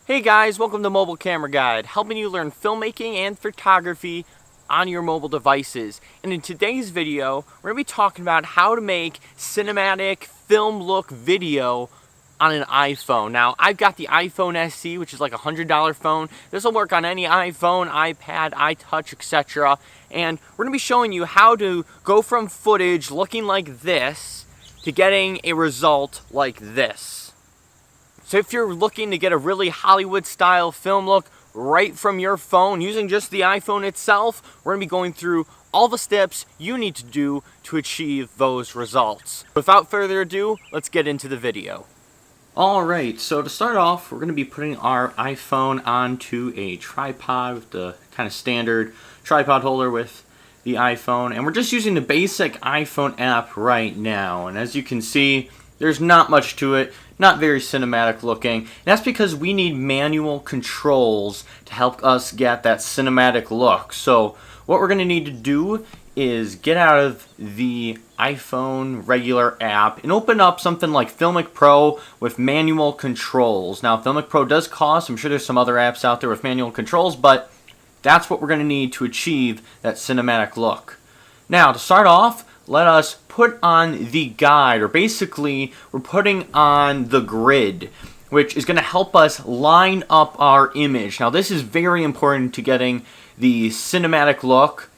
Hey guys, welcome to Mobile Camera Guide, helping you learn filmmaking and photography on your mobile devices. And in today's video, we're going to be talking about how to make cinematic film look video on an iPhone. Now, I've got the iPhone SE, which is like a $100 phone. This will work on any iPhone, iPad, iTouch, etc. And we're going to be showing you how to go from footage looking like this to getting a result like this. So if you're looking to get a really Hollywood style film look right from your phone using just the iPhone itself, we're going to be going through all the steps you need to do to achieve those results. Without further ado, let's get into the video. Alright, so to start off, we're going to be putting our iPhone onto a tripod with the kind of standard tripod holder with the iPhone. And we're just using the basic iPhone app right now. And as you can see, there's not much to it, not very cinematic looking. And that's because we need manual controls to help us get that cinematic look. So what we're going to need to do is get out of the iPhone regular app and open up something like Filmic Pro with manual controls. Now, Filmic Pro does cost. I'm sure there's some other apps out there with manual controls, but that's what we're going to need to achieve that cinematic look. Now, to start off, let us put on the guide, or basically we're putting on the grid, which is going to help us line up our image. Now, this is very important to getting the cinematic look,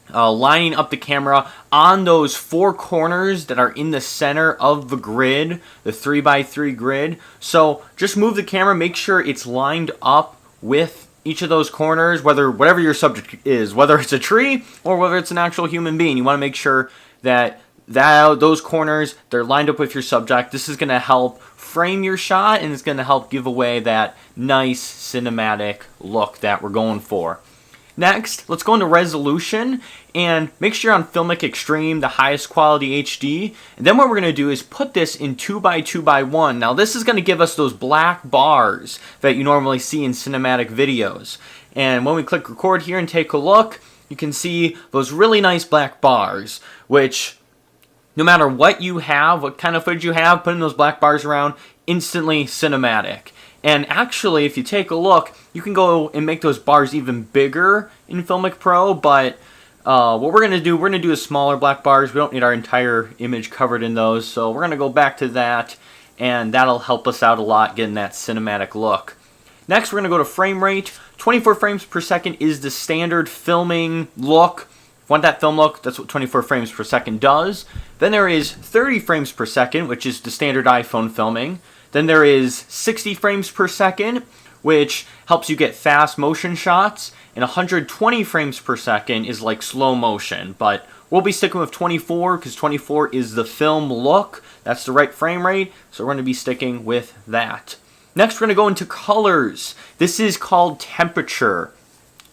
lining up the camera on those four corners that are in the center of the grid, the 3x3 grid. So just move the camera, make sure it's lined up with each of those corners, whatever your subject is, whether it's a tree or whether it's an actual human being. You want to make sure that those corners, they're lined up with your subject. This is going to help frame your shot, and it's going to help give away that nice cinematic look that we're going for. Next, let's go into resolution and make sure you're on Filmic Extreme, the highest quality HD. And then what we're going to do is put this in 2x2x1. Now this is going to give us those black bars that you normally see in cinematic videos. And when we click record here and take a look, you can see those really nice black bars, which no matter what you have, what kind of footage you have, putting those black bars around, instantly cinematic. And actually, if you take a look, you can go and make those bars even bigger in Filmic Pro, but what we're going to do, we're going to do smaller black bars. We don't need our entire image covered in those, so we're going to go back to that, and that'll help us out a lot getting that cinematic look. Next, we're going to go to frame rate. 24 frames per second is the standard filming look. If you want that film look, that's what 24 frames per second does. Then there is 30 frames per second, which is the standard iPhone filming. Then there is 60 frames per second, which helps you get fast motion shots. And 120 frames per second is like slow motion. But we'll be sticking with 24 because 24 is the film look. That's the right frame rate, so we're going to be sticking with that. Next, we're going to go into colors. This is called temperature.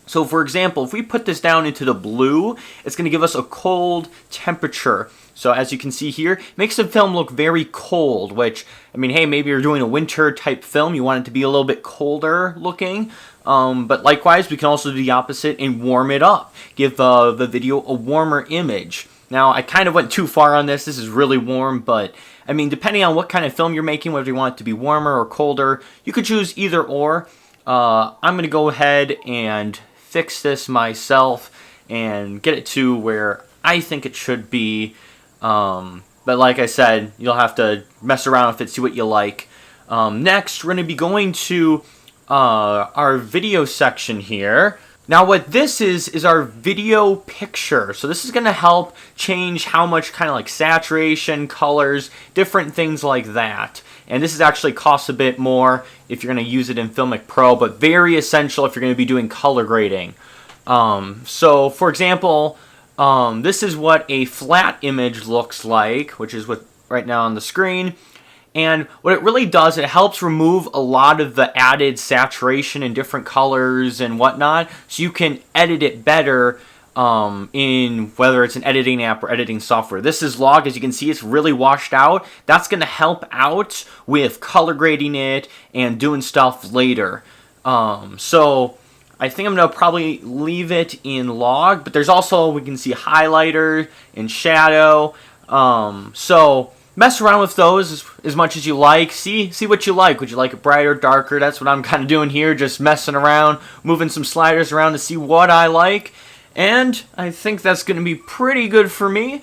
So for example, if we put this down into the blue, it's going to give us a cold temperature. So as you can see here, it makes the film look very cold, which, I mean, hey, maybe you're doing a winter type film, you want it to be a little bit colder looking. But likewise, we can also do the opposite and warm it up. Give the video a warmer image. Now, I kind of went too far on this. This is really warm, but I mean, depending on what kind of film you're making, whether you want it to be warmer or colder, you could choose either or. I'm going to go ahead and fix this myself and get it to where I think it should be. But like I said, you'll have to mess around with it, see what you like. Next, we're going to be going to our video section here. Now what this is our video picture. So this is going to help change how much kind of like saturation, colors, different things like that. And this is actually costs a bit more if you're going to use it in Filmic Pro, but very essential if you're going to be doing color grading. So for example, this is what a flat image looks like, which is what right now on the screen. And what it really does, it helps remove a lot of the added saturation and different colors and whatnot, so you can edit it better in whether it's an editing app or editing software. This is Log. As you can see, it's really washed out. That's going to help out with color grading it and doing stuff later. So I think I'm going to probably leave it in Log, but there's also, we can see highlighter and shadow. So mess around with those as much as you like. See what you like. Would you like it brighter, darker? That's what I'm kind of doing here, just messing around, moving some sliders around to see what I like. And I think that's going to be pretty good for me.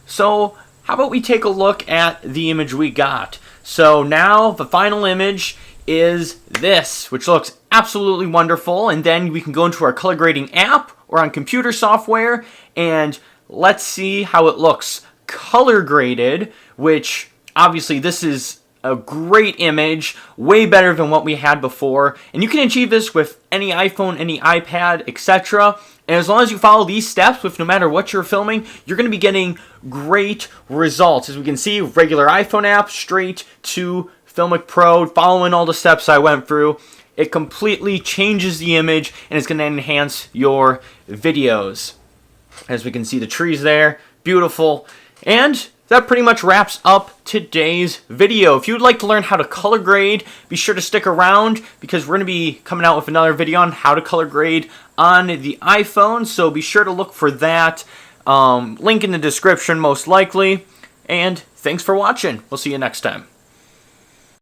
So how about we take a look at the image we got? So now the final image is this, which looks absolutely wonderful. And then we can go into our color grading app or on computer software, and let's see how it looks color graded, which obviously this is a great image, way better than what we had before. And you can achieve this with any iPhone, any iPad, etc. And as long as you follow these steps with no matter what you're filming, you're going to be getting great results. As we can see, regular iPhone app straight to Filmic Pro, following all the steps I went through. It completely changes the image and it's going to enhance your videos. As we can see the trees there, beautiful. And that pretty much wraps up today's video. If you would like to learn how to color grade, be sure to stick around because we're going to be coming out with another video on how to color grade on the iPhone. So be sure to look for that. Link in the description most likely. And thanks for watching. We'll see you next time.